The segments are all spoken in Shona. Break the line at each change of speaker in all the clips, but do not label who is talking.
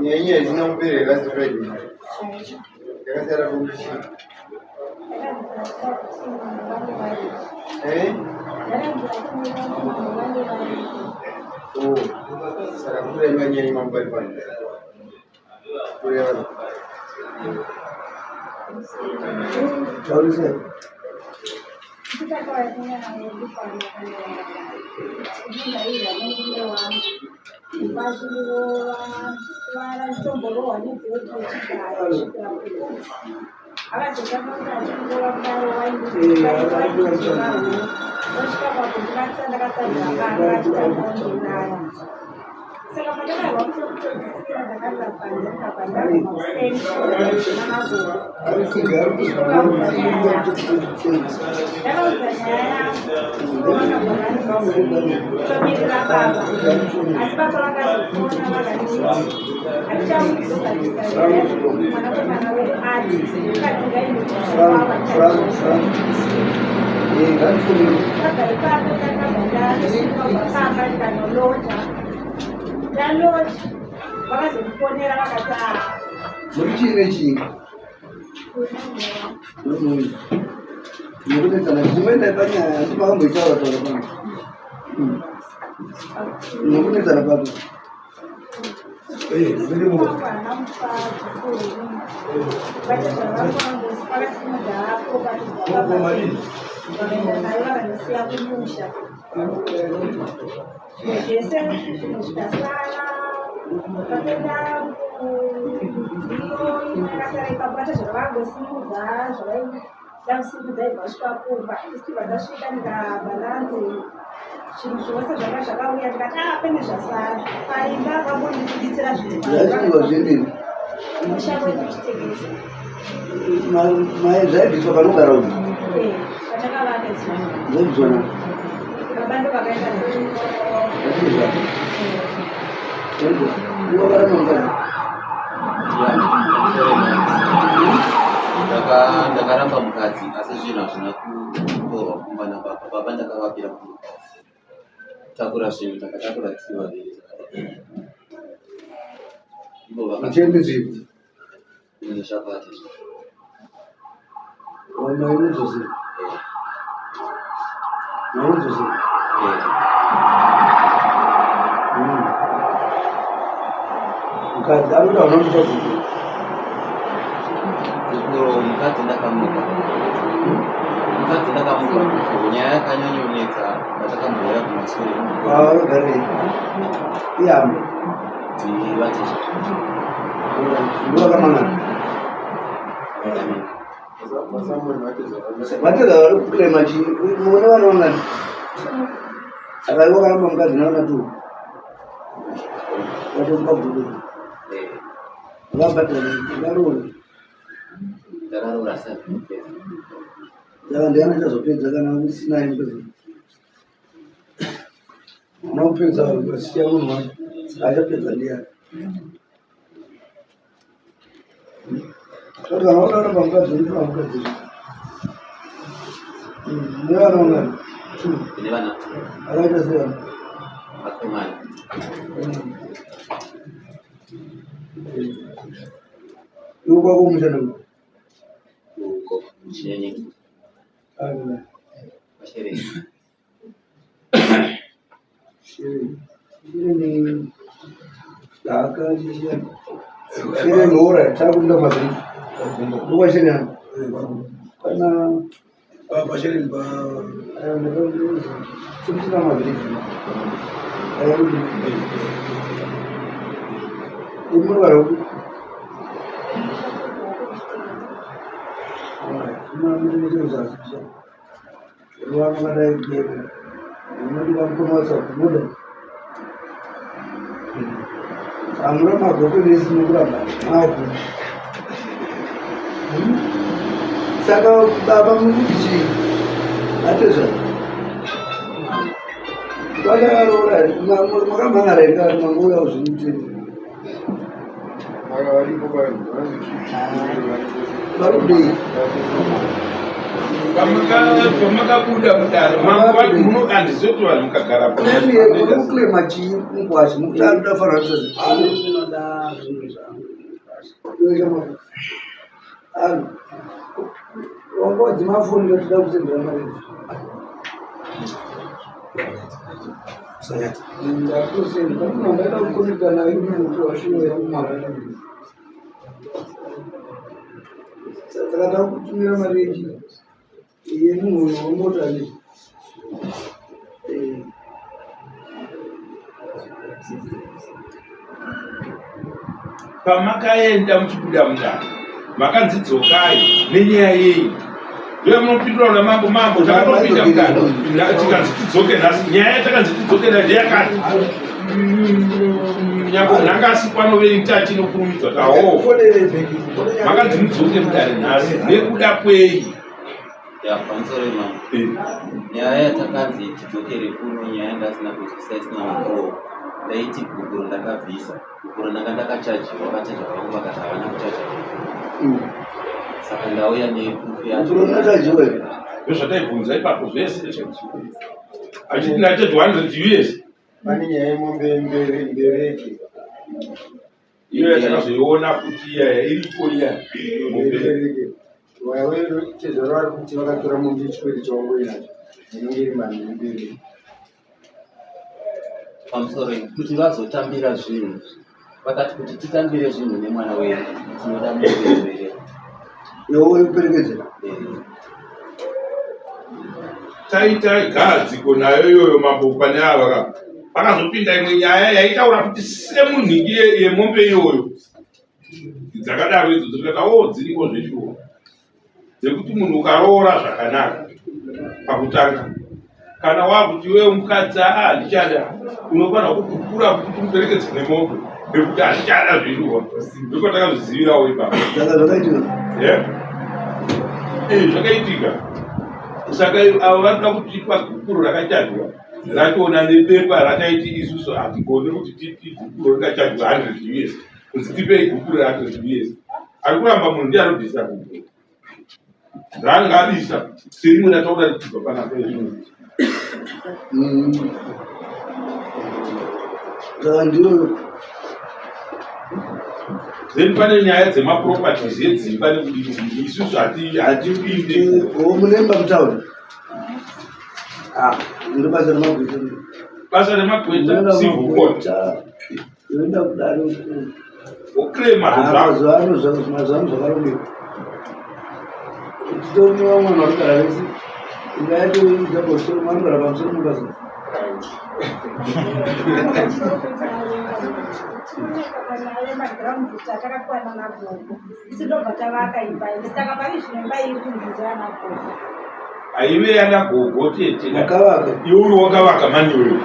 Yenye zina mbele last Friday. Yakasera kumbishi. Oh, sara kule nganye mambo pale. Kule wala. Chaurise. Kita kwa tena na yeye pale. Ndio ile ndio wangu. Basi ndio wala ndombolo wanipo chika. Agora você já não está aqui agora vai Mas como a contratação da casa se lo faceva lo da casa Lalu, bapak sepupunya orang kata. Mungkin. Mungkin tanah cuma tanya, itu makan bicara atau apa? Mungkin tanah apa? Jadi mau. Mas já disse para não dar o.
Ndakara pamukadzi asi zvinhu hazvina kutorwa kumbana baba ndakavapira kutakura zvinhu takatakura tsiva
Mchendizi
zvakati
mukadzi anoda unomuita
mukadzi ndakamuka nyaya yakanyanyonetsa ndatakambouya kumashure
gari iyambo
ndivatesha
ndiwakamangana vatedza vari kuklema chi mune vanongani akaiwakaramba mukadzi naona tu vatomukabhuru vakabatanaaroni
ndakarora saka
saka ndiana chazopedza kana usina impedza unaupedza ukasiya munhu wacho achapedza ndiani saka kana ukaramba mukadzi uripaa mukadzi nevanongani
ine vana
akaita sevana
vakomana
iwo kwako mushanda
uko chinyenyi vashereni
Shireni dhaka shireni ora chakunda mabri uwa shireni kana baba shireni ba chakunda mabri umur baru mami itu saja ruang ada dia mami kamu masuk muda Amra mago ke nis mugrama aku saka baba mungisi ada sah Kalau orang ngamur makan mana mereka ngamur ya usundi Agora baru deh.
Pamakabuda mutaro mangwati munokandi zotwala mukagara
Ini mukle machi mkwasi mutanda faransa.
Manda zvinhu wangodzi mafundo tida kusendera mari ndakusenda ndaida kukonekta nayo muntu washunoya mumara saka takutumira mari yemunhu wemotani
pamakaenda muchibuda mundani makanzidzokai nenyaya yei ndiye munopindura namambo takatopinda mundani tikanzi tidzoke nhasi nyaya yatakanzi tidzoke nhasi ndeyakati nyangwe nhangasi panovei mtati nokurumidzwa taho makanzi mudzoke mundani nhasi nekuda kwei
pamusoro imamo nyaya yatakanzi tidzokere kuno nyaya yandasina kuti tisaisina mukoo ndaiti guguru ndakabvisa guguru ndanga ndakachajiwa vachaja vangu vakati havana kuchaja saka ndauya neproof yacho
zvataibvunza ipapo zvese achiti ndachaji 100 US
pane nyaya yemombe mbereki
iyo yatakazoiona kuti iya iripo iya
mbereki wawedo tezvaro vari kuti vakatora mombe chikwedi chawangu inacho inenge iri mani mbereki
pamusoro kuti vazotambira zvinhu vakati kuti titambire zvinhu nemwana wedu tinoda muberere
iwe uperekedzera
taita gadziko nayo iyoyo mambo pane ava pakazopinda imwe nyaya yaitaura kuti semunhingi yemombe iyoyo dzakadaro idzodzo tikati dziriko zveshuwa dzekuti munhu ukaroora zvakanaka pakutanga kana wakuti wewe mukadzi ndichada unofanira kukukura kuti muperekedze nemombe nekuti handichada zviruwa ndiko takazvizivirawo ipapo zvakaitika saka avo vanoda kutipa gukuro rakachadwa rationa nepepa rakaiti isusu hatigoni kuti tipi gukuro rakachadwa 100 US kunzi tipei gukuro ra100 US ari kuramba munhu ndiye anobvisa gukuro raanga abisa serimwe rataura richibva panapa ezvinhu then pane nyaya dzemaproperties edzimba nekudii isusu hatipinde
munemba mutauri ndobasa remagweta
basa remagweta civil court
inoenda kudaro
uklema
mazuva ano zvakarongeka titoriwa mwana wakugara vese ingayatoita bosoro manogara pamusoro mubasa
aive yana gogo tete
makavaka
iuri wakavaka maniwewe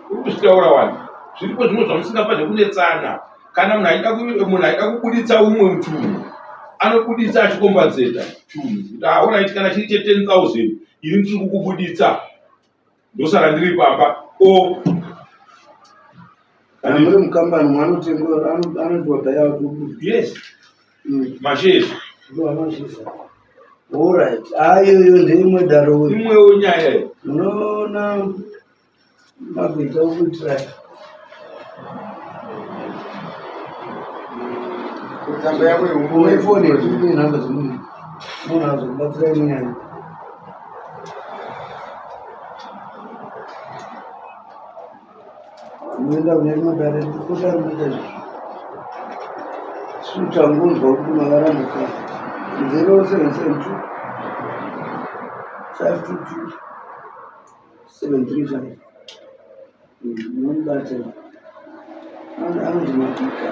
urikuzvitaura wani zviripo zvimwe zvamusingafanhe kunetsana kana munhu aida kubuditsa umwe mutunhu anobuditsa achikombanzeta tunhu kuti aonaiti kana chiri che10,000 ini ndiri kukubuditsa ndosara ndiri pamba
muri mukambani mwanotenga anotibhaya
yes mashezi
alright ayoyo ndeimwe daro
imwewo nyaya
unoona mabvita okuitira
kutamba yako
uifoni yetuine nhamba dzimwe munhu azokubatsira inyaya unoenda kune rimwe dare kota rinoita sutangunzwa kuti makarambuka 0772 522 735 unomubatsira anokubatsira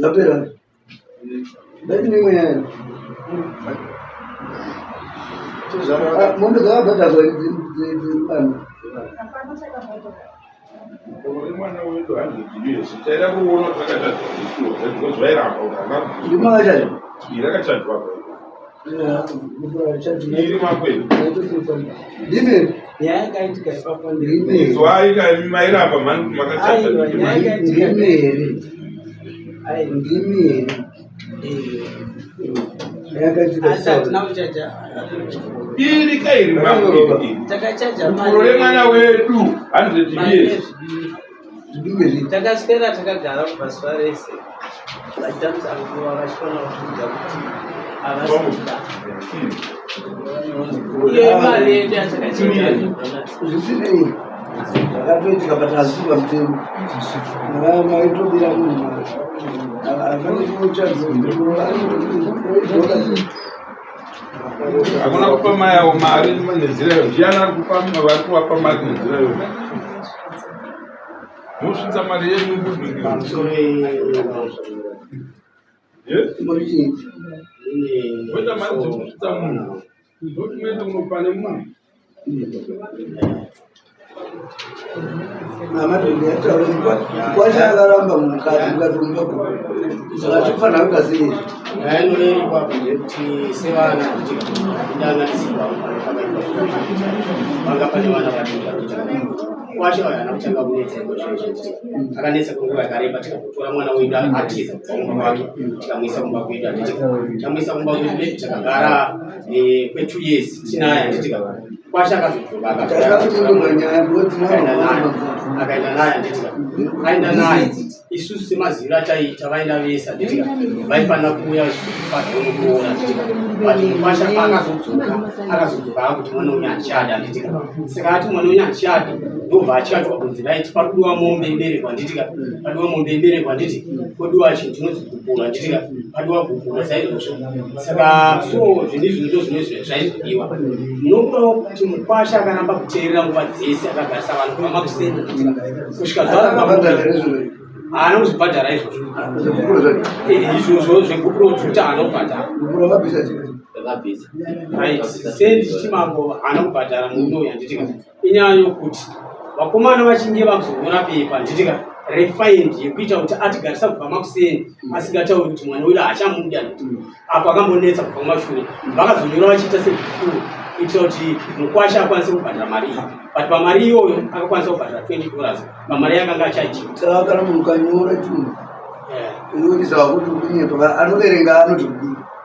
Lapera. Basi ni mwenye. Mundu zakabata kwa bana.
Hapana chakapata.
Mwana wetu andikiwe sitaira kuona takata because vaira apa
Ndima chacho.
irakachatwa apa iri makwenu
Ndime.
Yakaitika ipapa
Ndime.
zwaika maira apa makachata
Ndime. Ai ndime. Yakaitika
asati
sawa.
nauchaja
iri kairi makwenu
takachaja
kurore mwana wetu 100 years
Ndime.
takaswera takagara kubasuva rese vatitamisa kuva vachikona kuita kuti havasika iyo imari yedu yatakachaja
Zvisinei. Akatoitika patasiwa mtemo. Maitobira munhu.
akuna kupa mai avo mari nenzira iyo zviyana ari kupa vari kuvapa mari nenzira iyo mosvitsa mari yenyu oita mari dzekusvitsa munhu ndotimete unopa nemunhu
kwashakaramba mukati mukatumba zvakatifanira kugazii
yainorerekwa kunze kuti sevana indanganisirwa vanga pane vana vadiki kwasha vana kutanga kunetseko zvezveti akanetsa kwenguva yakareba tikakutora mwana wedu atiza kubva kumba kwake tikamwisa kumba kwedu handiti tamwisa kumba kwedu maybe takagara kwe2 years tinaye handiti kwasha akazodzoka akaenda naye handiti aenda naye isusu semaziviro ataita vaenda vese handitika vaifanira kuuya vachifadonokuona handitika but kwasha akazodzoka akuti mwana unyanchada handitika saka ati mwana unyanchada ndobva achikatwa kunzi raiti parudiwa mombe iberekwa handitika parudiwa mombe iberekwa handiti podiwa chinhu chinonzi gugura handitika padiwa gugura saizvozvo saka so zvinizvi ndo zvimwe zvaizodiwa munokudawo kuti mukwasha akaramba kuteerera nguva dzese akagarisa vanhu kuva makuseni handitika kusvika haana kuzvibhadhara izvozvo izvozvo zvegupuro kuti haana kubhadhara right sendi chimambo haana kubhadhara munoyo handitika inyaya yokuti vakomana vachinge vakuzoona pepa handitika refined yekuita kuti atigarisa kubva makuseni asingatauri kuti mwana wedu haachamudi handiti apo akambonetsa kubva kumashure vakazonyora vachiita segukuru kuitira kuti mukwasha akwanise kubhadhara mari iyi but pamari iyoyo akakwanisa kubhadhara $20 pamari yakanga achajiwa
saka kana munhu kanyora chinhu inoitisa kuti kunyepa anoverenga anoti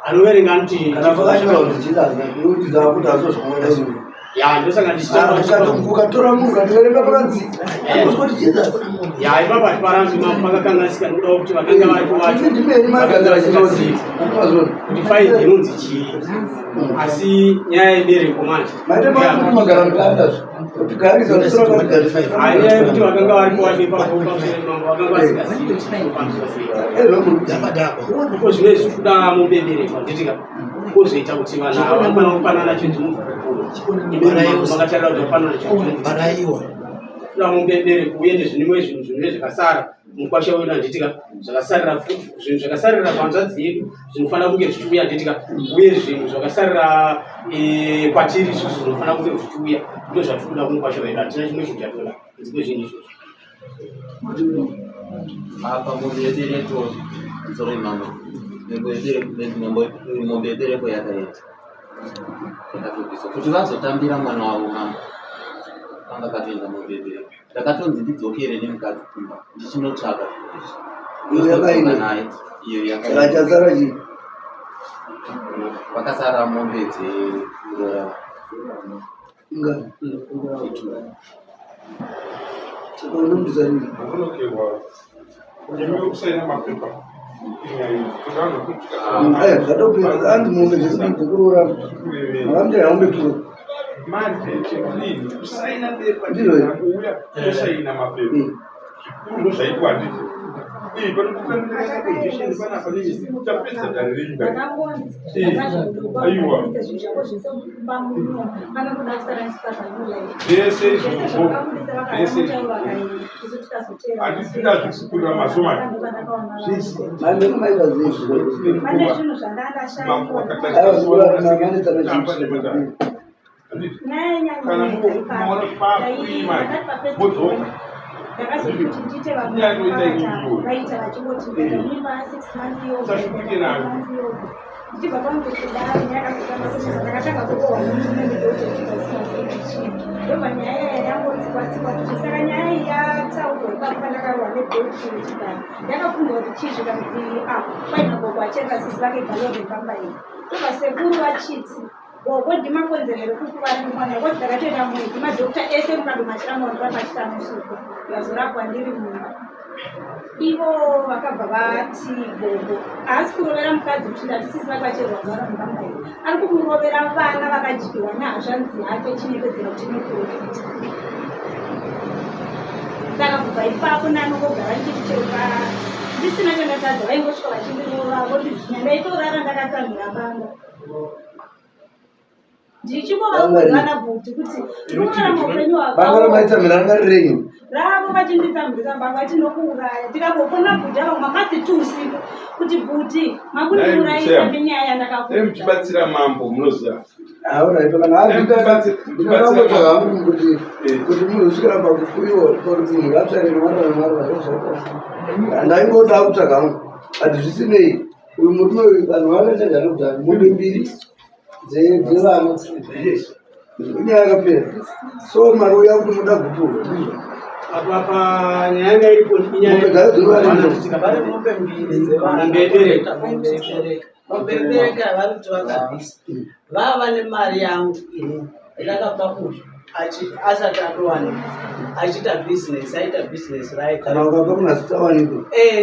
anoverenga anoti
kana pakanyora kuti chilaza inoitisa kuti azozvinoona
ya ndosaka
ukatora munhu ukatoverenga pakanzi kuti chilaza
ya ipapa paranzi pakakanganisika nokuda kuti vakanga varipo vacho
ndimeni magazira chinoti
kuti faini inonzi chii asi nyaya yebereko manje
matemakuti magara mukandazvo kuti garisa
nyaya yekuti vakanga varipo vacho ipapo vakanga vasingazivi ko zvimwe zvikuda mubebereko handitika kozoita kuti vanhu ava vanofanira kupanana chinhu muvakatarira kuti vapanana chinhu kuda mubebereko uye nezvimwe zvinhu zvimwe zvakasara mukwasha wedu handitika zvakasarira zvinhu zvakasarira panzvadzi yedu zvinofanira kunge zvichiuya handitika uye zvinhu zvakasarira kwatiri isusu zvinofanira kunge zvichiuya ndo zvatikuda kumukwasha wedu hatina chimwe chinhu chatoda dziko zvinhu izvozvo
apa mubereko sorry mama mubereko yakaita yakatobvisa kuti vazotambira mwana wavo mama anga katoenda mubereko ndakatonzi ndidzokere nemukadzi kumba ndichinotsvaka naye iyo
yakachazara chii
vakasara mombe dzekurora
saka unombisarii
akunokerwa kusaina mapepa
zvatopera andi mombe dzekurora avandiaumbetuo
manje kusaina pepa ndizouya kusaina mapepa zvikuru ndo zvaitwa handiti
Ivo vakabva vati gogo asi kurovera mukadzi kuti ndatisisina kwacherwa mwana mukambai ari kumurovera vana vakadyiwa nehashanzi yake chinepedzera kuti muprofita. Saka kubva ipapo nanongogara ndichiti chepa ndisina chandakadza vaingosvika vachindirova voti zvina ndaitorara ndakatsamhira banga ndichimbovakudzana bhuti kuti ndinorarama upenyu hwavo ravo vachinditsamhirisa mbanga tinokuuraya tikambofona bhuti ava makadzi usiku kuti bhuti makundiurayisa nenyaya yandakakuchibatsira
mambo munoziva
kuti munhu usvikira pakukuyiwa kuti munhu atsvaire ndaingoda kutsvaga munhu ati zvisinei uyu murume uyu vanhu vakachanjana kuti munhu mbiri dzevana inyaya yakapera so mari uya kuti muda gupuhwa
apa nyaya iripo tikabare mombe mbiri dzevana vabereka vari kuti vakabvisa vava nemari yangu ini ndakabva kuzvo asati atowana achiita bhizinesi aita bhizinesi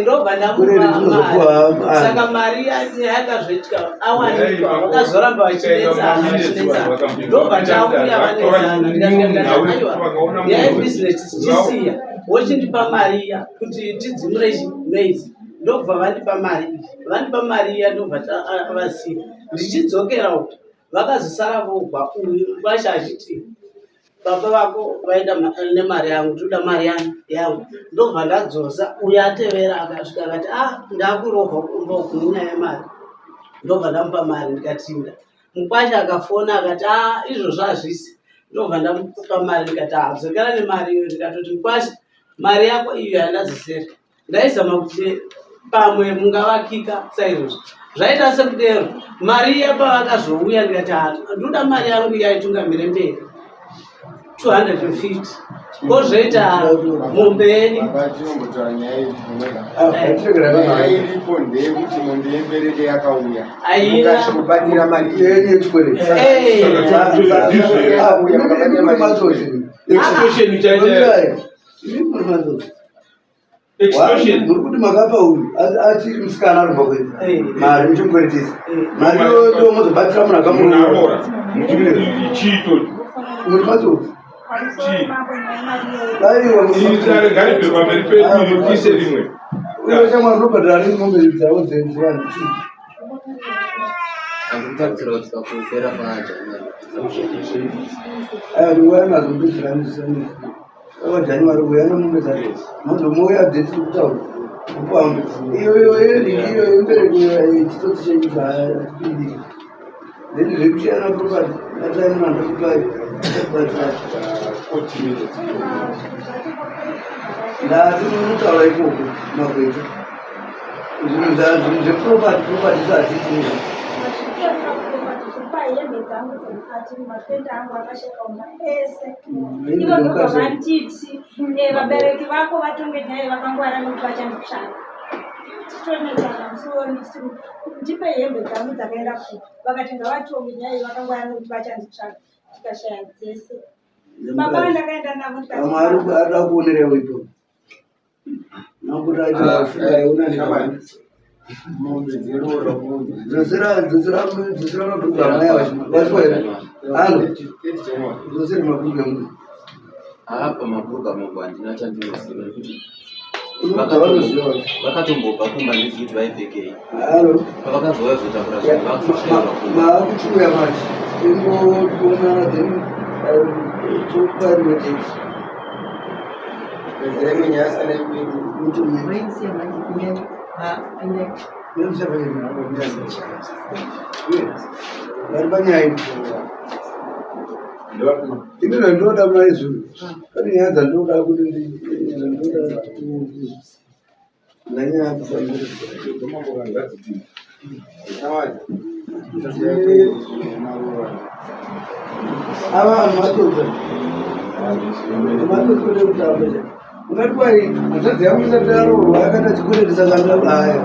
ndobva ndamupa saka mari yakazvetika awanikwa vakazoramba vachinetsana ndobva ndauya vanetsana yaibhizinesi tichisiya vochindipa mari iya kuti tidzimure maizi ndobva vandipa mari iya ndobva vasiya ndichidzokera kuti vakazosara vogwa kwasha achiti baba vako vaenda nemari yangu toda mari yangu ndobva ndadzosa uyo atevera akasvika akati ndakurohwa kumba kunyaya yemari ndobva ndamupa mari ndikatinda mukwasha akafona akati izvozvo hazvisi ndobva ndamupa mari ndikati dzokera nemari iyo ndikatoti mukwasha mari yako iyo yandazisera ndaizama kuti pamwe mungavakika saizvozvo zvaita sekudero mari iya pavakazouya ndikati ndoda mari yangu yaitungamire mberi 250 kozvoita mumbeni
iripo ndeyekuti mombe yembereke yakauya ukasvikubatira mari
muri kuti makapa uyu achiri musikana aribva kuita mari muchimukweretesa mari ndo mozobatira munhu akamuroora muri matsotsi unoshamwari unobhadhira ringi mombe dzavo dzenzivanu ndiwaya nazo ndozviramizisani Januari uyana mombe dzake mazomoya dheti kutaura upambe iyo imbereko chitotsi chenyika atipindiki then zvekusiyana propati ataimana ndokupai ndatinomutaura ikoko magweta zvinhu zvepropati zvaatitii
hembe dzangu dzemukati matenda angu akashakaunda ese ivo ndobva vanditi vabereki vako vatonge naye vakangwara nokuti vachanditsvaka titonetsana musoni ndipe hembe dzangu dzakaenda kupi vakati ngavatonge naye vakangwara nokuti vachanditsvaka tikashaya dzese baba ndakaenda navo
mwari ada kuonerewo ipo nakuti achiafungaona
mombe dzerora
dzosera mabhuku amaya vaswere halo dzosere mabhuku emunhu
apa mabhuku amangu handina chandinoziva nekuti Vakatombopa kumba ndizvi kuti vaipfekei.
Halo.
Pavakazouya kuzotakura zvinhu
maakuchiuya manje ingoonana then tokwariwetei vari panyaya ini zvandoda maizvozvo pane nyaya dzandoda kuti nanyaya ava matodza matodza kuti ungatwai hanzvadzi yangu isati yaroorwa yakati achikweretesa kandabaya